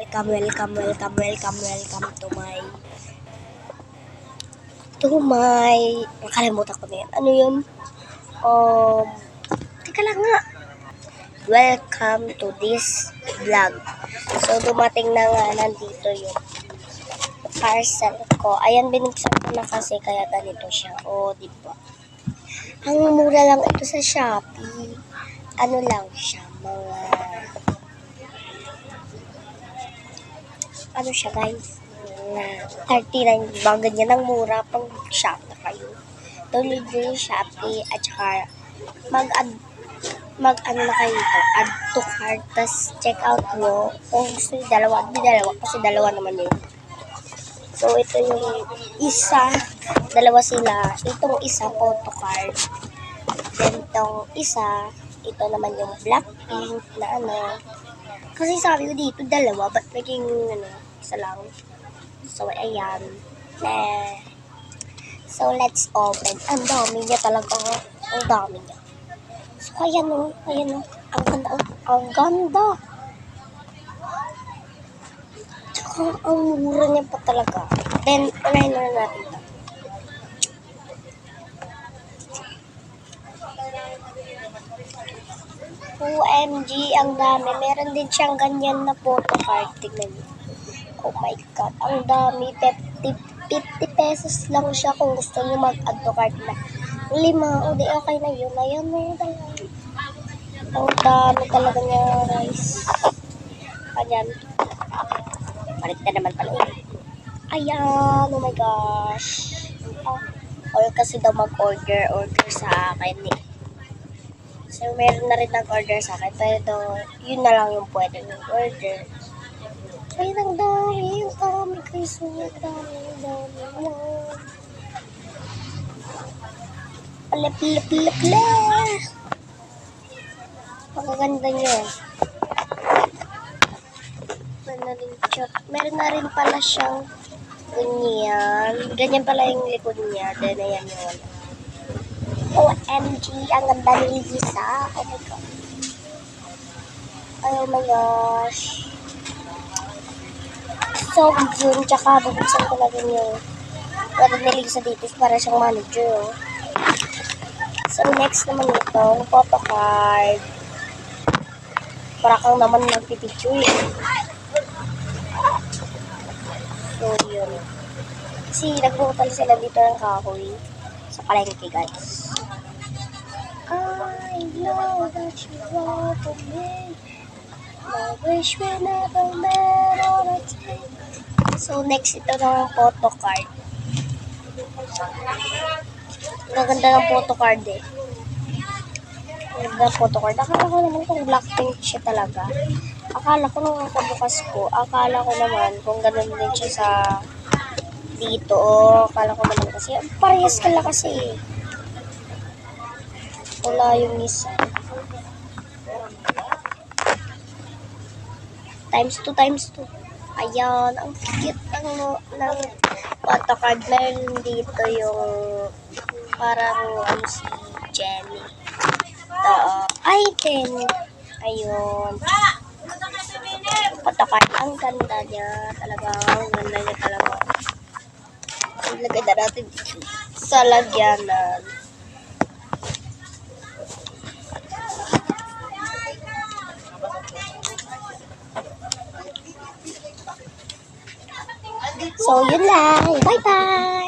Welcome to my nakalimutan ko na yan. Ano yun? Teka lang nga. Welcome to this vlog. So, dumating na nga, nandito yung parcel ko. Ayan, binuksan ko na kasi kaya ganito siya. Diba? Ang mura lang ito sa Shopee. Ano lang siya, ano siya guys, na 39 ba, ganyan ang mura pang shop na kayo. Download nyo yung Shopee at saka mag-ano na kayo ito, add to cart, tas check out nyo kung gusto nyo dalawa kasi dalawa naman yun. So ito yung isa, dalawa sila, itong isa photo card, then itong isa, ito naman yung Blackpink na ano. Kasi sabi ko dito, dalawa, ba't naging, isa lang? So, ayan. So, let's open. Ang dami niya talaga. Ang dami niya. So, ayan o. Ang ganda. Ang ganda. Tsaka, ang mura niya pa talaga. Then, unahin na natin ito. OMG, ang dami. Meron din siyang ganyan na photo card. Tignan niyo. Oh my God, ang dami. 50 pesos lang siya kung gusto niyo mag-add to cart na 5. Di okay na yun. Ayan mo talaga. Ang dami talaga niya, guys. Ayan. Palit na naman pala yun. Ayan, oh my gosh. Or kasi daw order sa akin eh. So, meron na rin nag-order sa akin. Pero, yun na lang yung pwede yung order. Ay, ang dami. Ang dami guys. Ang dami. Wow. Pala. Pagkaganda niya. Meron na rin pala siyang ganyan. Ganyan pala yung likod niya. Then, ayan yung wala. OMG, ang ganda ni Lisa. Oh my God. Oh my gosh. So, yun. Tsaka, bubuksan ko na rin yung wala ni Lisa dito para siyang manager. So, next naman ito, photo card. Para kang naman magpipicture. So, yun. Kasi, nagbukutan sila dito ng kahoy sa palengke, guys. I know that you want to me. I wish we never met on a time. So, next ito na ang photo card. Gaganda ng photo card eh. Gaganda ng photo card. Akala ko naman kung Blackpink siya talaga. Akala ko nung kabukas ko, akala ko naman kung ganun din siya sa dito. Akala ko naman kasi, parehas kala kasi eh. Wala yung isa. Times 2. Ayan, ang cute ng photo card. Meron dito yung parang si Jenny. Ay, 10. Ayun. Photo card. Ang ganda niya. Ang ganda niya talaga. Ilagay na natin sa lagyanan. So, yun lang. Bye-bye!